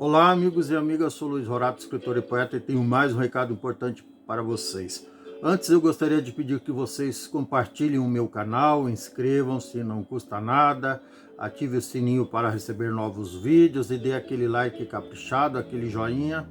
Olá, amigos e amigas, sou Luiz Rorato, escritor e poeta, e tenho mais um recado importante para vocês. Antes, eu gostaria de pedir que vocês compartilhem o meu canal, inscrevam-se, não custa nada, ative o sininho para receber novos vídeos e dê aquele like caprichado, aquele joinha.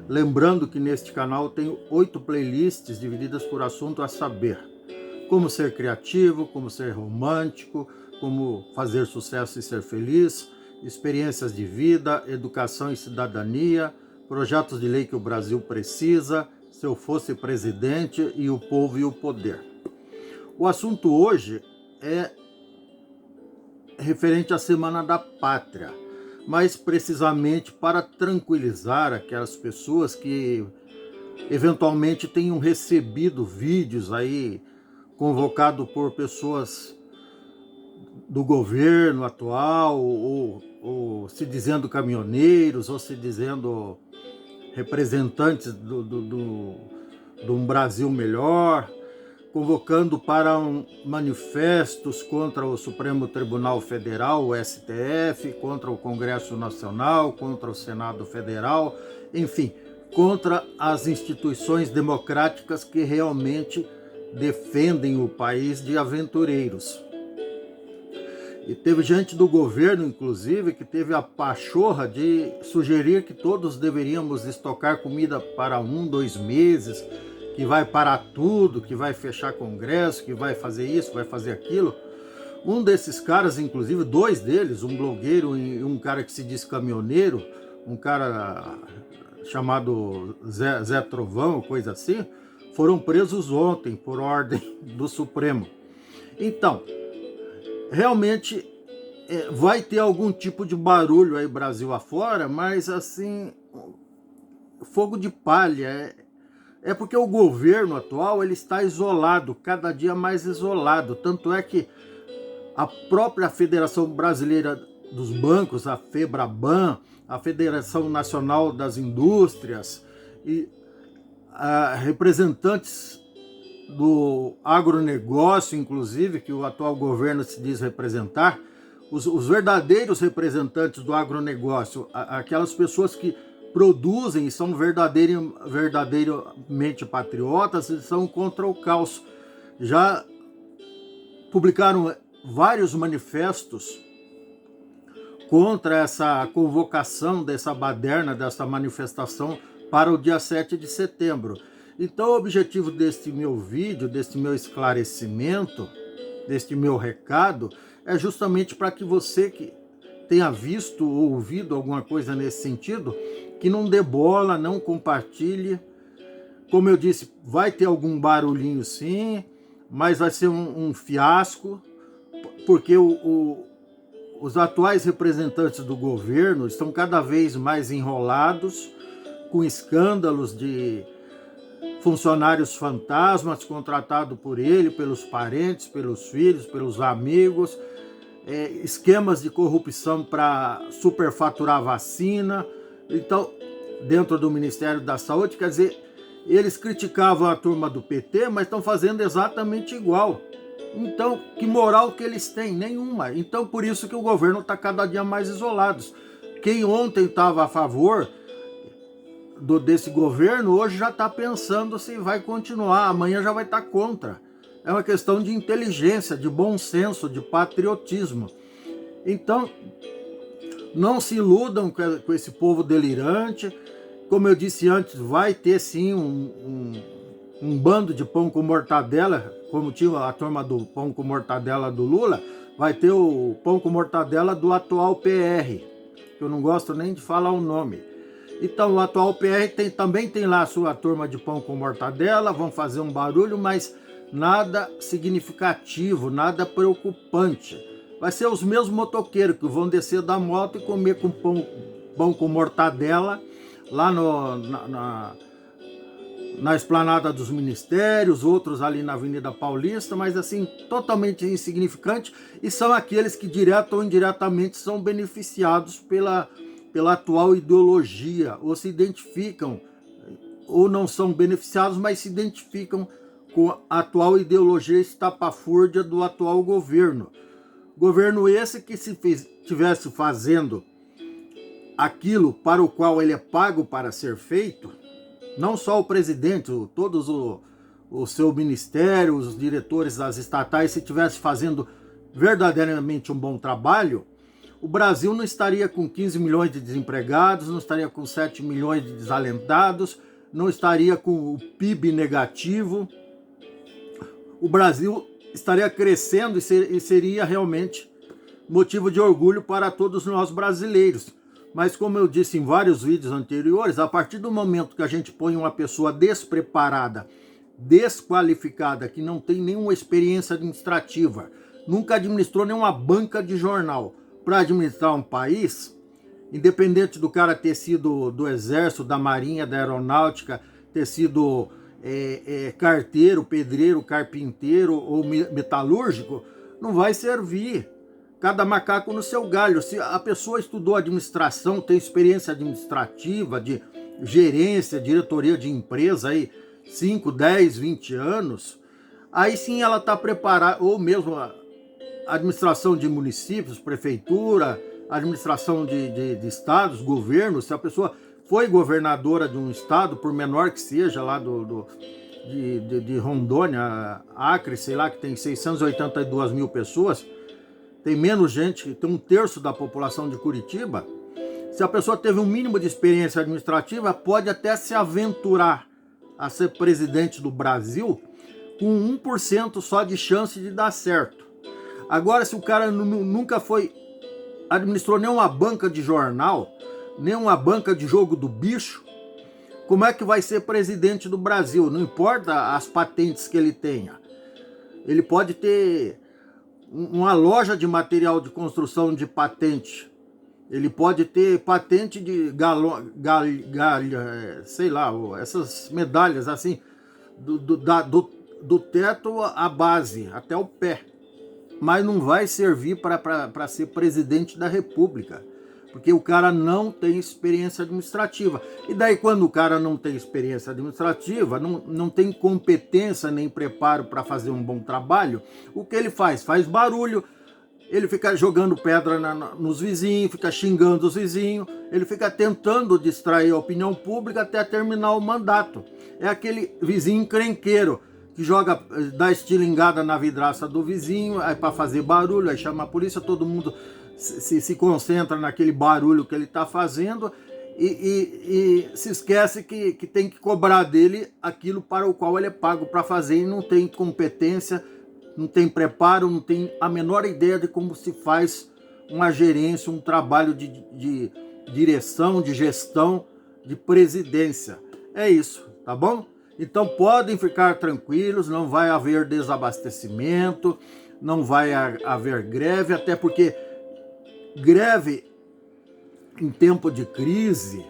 Lembrando que neste canal tenho 8 playlists divididas por assunto a saber: como ser criativo, como ser romântico, como fazer sucesso e ser feliz, experiências de vida, educação e cidadania, projetos de lei que o Brasil precisa, se eu fosse presidente e o povo e o poder. O assunto hoje é referente à Semana da Pátria, mais precisamente para tranquilizar aquelas pessoas que eventualmente tenham recebido vídeos aí convocado por pessoas do governo atual, ou se dizendo caminhoneiros, ou se dizendo representantes de um Brasil melhor, convocando para manifestos contra o Supremo Tribunal Federal, o STF, contra o Congresso Nacional, contra o Senado Federal, enfim, contra as instituições democráticas que realmente defendem o país de aventureiros. E teve gente do governo, inclusive, que teve a pachorra de sugerir que todos deveríamos estocar comida para 2 meses, que vai parar tudo, que vai fechar congresso, que vai fazer isso, vai fazer aquilo. Um desses caras, inclusive, 2 deles, um blogueiro e um cara que se diz caminhoneiro, um cara chamado Zé Trovão, coisa assim, foram presos ontem por ordem do Supremo. Então, realmente vai ter algum tipo de barulho aí Brasil afora, mas assim, fogo de palha. É porque o governo atual ele está isolado, cada dia mais isolado. Tanto é que a própria Federação Brasileira dos Bancos, a FEBRABAN, a Federação Nacional das Indústrias e representantes do agronegócio, inclusive, que o atual governo se diz representar, os verdadeiros representantes do agronegócio, aquelas pessoas que produzem e são verdadeiramente patriotas e são contra o caos. Já publicaram vários manifestos contra essa convocação dessa baderna, dessa manifestação para o dia 7 de setembro. Então o objetivo deste meu vídeo, deste meu esclarecimento, deste meu recado, é justamente para que você que tenha visto ou ouvido alguma coisa nesse sentido, que não dê bola, não compartilhe. Como eu disse, vai ter algum barulhinho sim, mas vai ser um fiasco, porque os atuais representantes do governo estão cada vez mais enrolados com escândalos de funcionários fantasmas contratados por ele, pelos parentes, pelos filhos, pelos amigos, esquemas de corrupção para superfaturar vacina. Então, dentro do Ministério da Saúde, quer dizer, eles criticavam a turma do PT, mas estão fazendo exatamente igual. Então, que moral que eles têm? Nenhuma. Então, por isso que o governo está cada dia mais isolado. Quem ontem estava a favor desse governo, hoje já está pensando se vai continuar, amanhã já vai estar contra. É uma questão de inteligência, de bom senso, de patriotismo. Então, não se iludam com esse povo delirante. Como eu disse antes, vai ter sim um bando de pão com mortadela, como tinha a turma do pão com mortadela do Lula, vai ter o pão com mortadela do atual PR, que eu não gosto nem de falar o nome. Então o atual PR também tem lá a sua turma de pão com mortadela, vão fazer um barulho, mas nada significativo, nada preocupante. Vai ser os mesmos motoqueiros que vão descer da moto e comer com pão com mortadela lá na esplanada dos ministérios, outros ali na Avenida Paulista, mas assim, totalmente insignificante, e são aqueles que direto ou indiretamente são beneficiados pela atual ideologia, ou se identificam, ou não são beneficiados, mas se identificam com a atual ideologia estapafúrdia do atual governo. Governo esse que se tivesse fazendo aquilo para o qual ele é pago para ser feito, não só o presidente, todos o seu ministério, os diretores das estatais, se estivesse fazendo verdadeiramente um bom trabalho, o Brasil não estaria com 15 milhões de desempregados, não estaria com 7 milhões de desalentados, não estaria com o PIB negativo. O Brasil estaria crescendo e seria realmente motivo de orgulho para todos nós brasileiros. Mas como eu disse em vários vídeos anteriores, a partir do momento que a gente põe uma pessoa despreparada, desqualificada, que não tem nenhuma experiência administrativa, nunca administrou nenhuma banca de jornal para administrar um país, independente do cara ter sido do Exército, da Marinha, da Aeronáutica, ter sido carteiro, pedreiro, carpinteiro ou metalúrgico, não vai servir. Cada macaco no seu galho. Se a pessoa estudou administração, tem experiência administrativa, de gerência, diretoria de empresa, aí 5, 10, 20 anos, aí sim ela está preparada, ou mesmo a administração de municípios, prefeitura, administração de estados, governo, se a pessoa foi governadora de um estado, por menor que seja, lá de Rondônia, Acre, sei lá, que tem 682 mil pessoas, tem menos gente, tem 1/3 da população de Curitiba. Se a pessoa teve um mínimo de experiência administrativa, pode até se aventurar a ser presidente do Brasil com 1% só de chance de dar certo. Agora, se o cara nunca administrou nenhuma banca de jornal, nenhuma banca de jogo do bicho, como é que vai ser presidente do Brasil? Não importa as patentes que ele tenha. Ele pode ter uma loja de material de construção de patente. Ele pode ter patente de sei lá, essas medalhas assim, do teto à base, até o pé. Mas não vai servir para ser presidente da República, porque o cara não tem experiência administrativa. E daí, quando o cara não tem experiência administrativa, não tem competência nem preparo para fazer um bom trabalho, o que ele faz? Faz barulho, ele fica jogando pedra nos vizinhos, fica xingando os vizinhos, ele fica tentando distrair a opinião pública até terminar o mandato. É aquele vizinho encrenqueiro que dá estilingada na vidraça do vizinho, aí para fazer barulho, aí chama a polícia, todo mundo se concentra naquele barulho que ele está fazendo e se esquece que tem que cobrar dele aquilo para o qual ele é pago para fazer, e não tem competência, não tem preparo, não tem a menor ideia de como se faz uma gerência, um trabalho de direção, de gestão, de presidência. É isso, tá bom? Então podem ficar tranquilos, não vai haver desabastecimento, não vai haver greve, até porque greve em tempo de crise,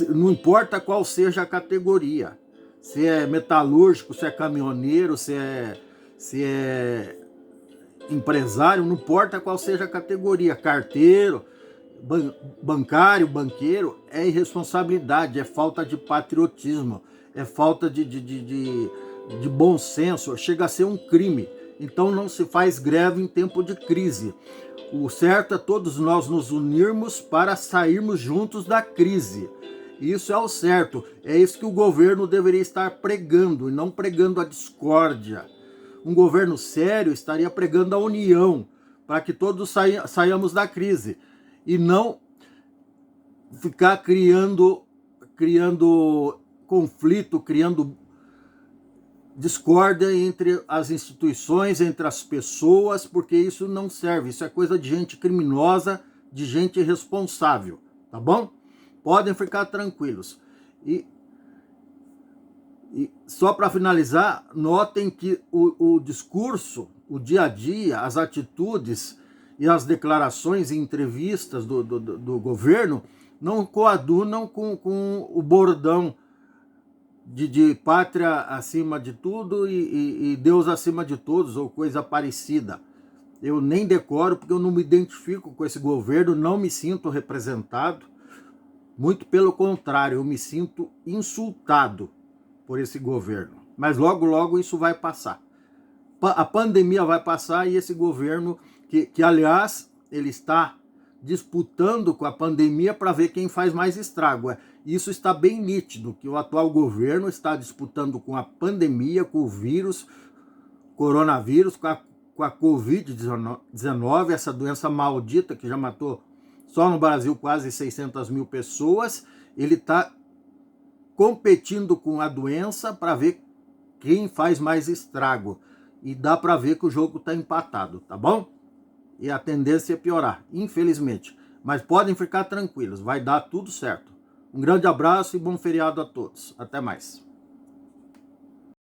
não importa qual seja a categoria, se é metalúrgico, se é caminhoneiro, se é empresário, não importa qual seja a categoria, carteiro, bancário, banqueiro, é irresponsabilidade, é falta de patriotismo, é falta de bom senso, chega a ser um crime. Então não se faz greve em tempo de crise. O certo é todos nós nos unirmos para sairmos juntos da crise. Isso é o certo. É isso que o governo deveria estar pregando, e não pregando a discórdia. Um governo sério estaria pregando a união, para que todos saiamos da crise. E não ficar criando conflito, criando discórdia entre as instituições, entre as pessoas, porque isso não serve. Isso é coisa de gente criminosa, de gente irresponsável, tá bom? Podem ficar tranquilos. E só para finalizar, notem que o discurso, o dia a dia, as atitudes e as declarações e entrevistas do governo não coadunam com o bordão de pátria acima de tudo e Deus acima de todos, ou coisa parecida. Eu nem decoro, porque eu não me identifico com esse governo, não me sinto representado. Muito pelo contrário, eu me sinto insultado por esse governo. Mas logo, logo isso vai passar. A pandemia vai passar e esse governo, que aliás, ele está disputando com a pandemia para ver quem faz mais estrago. Isso está bem nítido, que o atual governo está disputando com a pandemia, com o vírus, coronavírus, com a Covid-19, essa doença maldita que já matou só no Brasil quase 600 mil pessoas. Ele está competindo com a doença para ver quem faz mais estrago. E dá para ver que o jogo está empatado, tá bom? E a tendência é piorar, infelizmente. Mas podem ficar tranquilos, vai dar tudo certo. Um grande abraço e bom feriado a todos. Até mais.